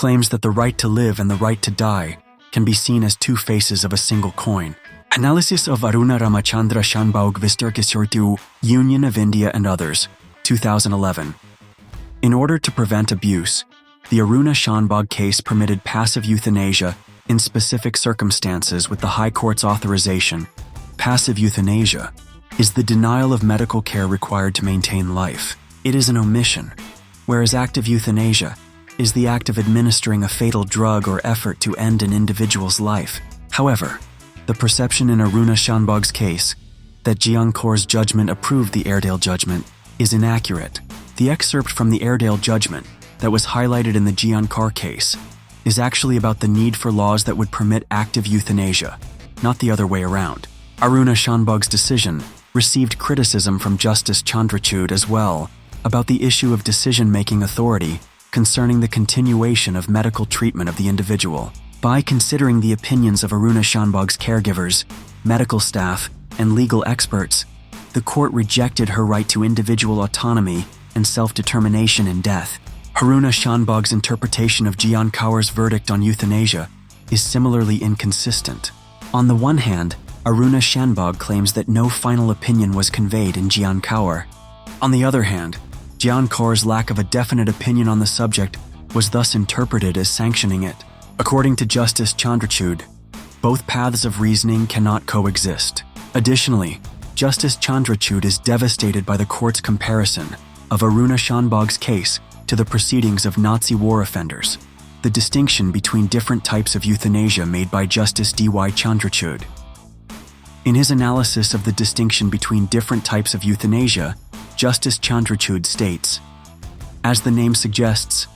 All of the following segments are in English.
claims that the right to live and the right to die can be seen as two faces of a single coin. Analysis of Aruna Ramachandra Shanbhag Vistarkisyortu, Union of India and others, 2011. In order to prevent abuse, the Aruna Shanbhag case permitted passive euthanasia in specific circumstances with the High Court's authorization. Passive euthanasia is the denial of medical care required to maintain life. It is an omission, whereas active euthanasia is the act of administering a fatal drug or effort to end an individual's life. However, the perception in Aruna Shanbhag's case that Jian Kaur's judgment approved the Airedale judgment is inaccurate. The excerpt from the Airedale judgment that was highlighted in the Jian Kaur case is actually about the need for laws that would permit active euthanasia, not the other way around. Aruna Shanbhag's decision received criticism from Justice Chandrachud as well about the issue of decision-making authority concerning the continuation of medical treatment of the individual. By considering the opinions of Aruna Shanbhag's caregivers, medical staff, and legal experts, the court rejected her right to individual autonomy and self-determination in death. Aruna Shanbhag's interpretation of Jian Kaur's verdict on euthanasia is similarly inconsistent. On the one hand, Aruna Shanbhag claims that no final opinion was conveyed in Jian Kaur. On the other hand, Jian Kaur's lack of a definite opinion on the subject was thus interpreted as sanctioning it. According to Justice Chandrachud, both paths of reasoning cannot coexist. Additionally, Justice Chandrachud is devastated by the court's comparison of Aruna Shanbhag's case to the proceedings of Nazi war offenders, the distinction between different types of euthanasia made by Justice D.Y. Chandrachud. In his analysis of the distinction between different types of euthanasia, Justice Chandrachud states, as the name suggests,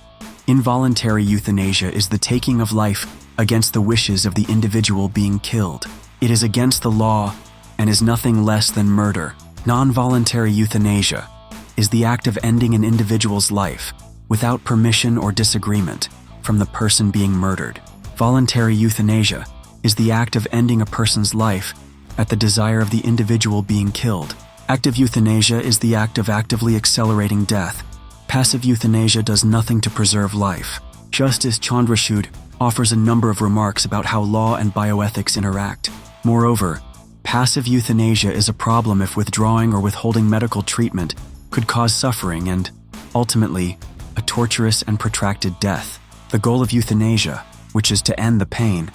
involuntary euthanasia is the taking of life against the wishes of the individual being killed. It is against the law and is nothing less than murder. Non-voluntary euthanasia is the act of ending an individual's life without permission or disagreement from the person being murdered. Voluntary euthanasia is the act of ending a person's life at the desire of the individual being killed. Active euthanasia is the act of actively accelerating death. Passive euthanasia does nothing to preserve life. Justice Chandrachud offers a number of remarks about how law and bioethics interact. Moreover, passive euthanasia is a problem if withdrawing or withholding medical treatment could cause suffering and, ultimately, a torturous and protracted death. The goal of euthanasia, which is to end the pain,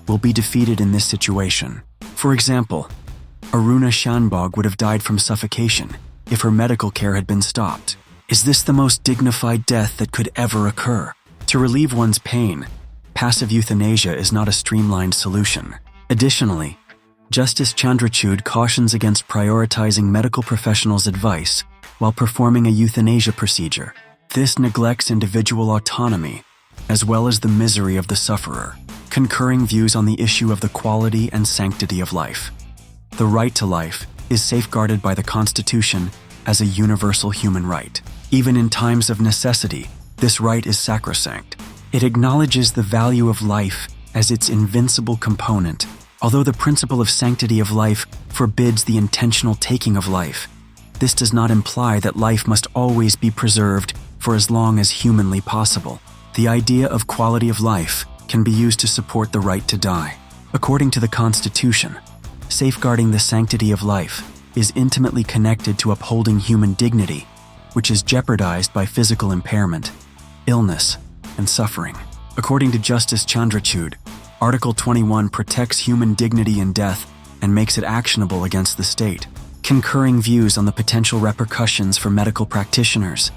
will be defeated in this situation. For example, Aruna Shanbhag would have died from suffocation if her medical care had been stopped. Is this the most dignified death that could ever occur? To relieve one's pain, passive euthanasia is not a streamlined solution. Additionally, Justice Chandrachud cautions against prioritizing medical professionals' advice while performing a euthanasia procedure. This neglects individual autonomy, as well as the misery of the sufferer. Concurring views on the issue of the quality and sanctity of life. The right to life is safeguarded by the Constitution as a universal human right. Even in times of necessity, this right is sacrosanct. It acknowledges the value of life as its invincible component. Although the principle of sanctity of life forbids the intentional taking of life, this does not imply that life must always be preserved for as long as humanly possible. The idea of quality of life can be used to support the right to die. According to the Constitution, safeguarding the sanctity of life is intimately connected to upholding human dignity, which is jeopardized by physical impairment, illness, and suffering. According to Justice Chandrachud, Article 21 protects human dignity in death and makes it actionable against the state. Concurring views on the potential repercussions for medical practitioners.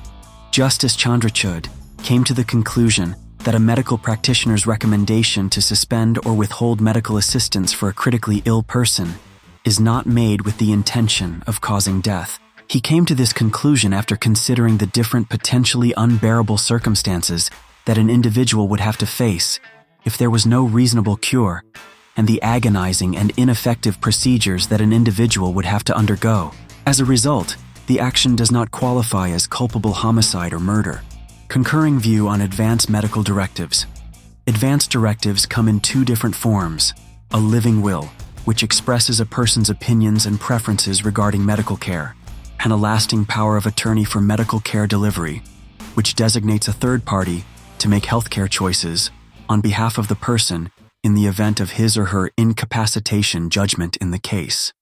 Justice Chandrachud came to the conclusion that a medical practitioner's recommendation to suspend or withhold medical assistance for a critically ill person is not made with the intention of causing death. He came to this conclusion after considering the different potentially unbearable circumstances that an individual would have to face if there was no reasonable cure, and the agonizing and ineffective procedures that an individual would have to undergo. As a result, the action does not qualify as culpable homicide or murder. Concurring view on advanced medical directives. Advanced directives come in two different forms: a living will, which expresses a person's opinions and preferences regarding medical care, and a lasting power of attorney for medical care delivery, which designates a third party to make healthcare choices on behalf of the person in the event of his or her incapacitation judgment in the case.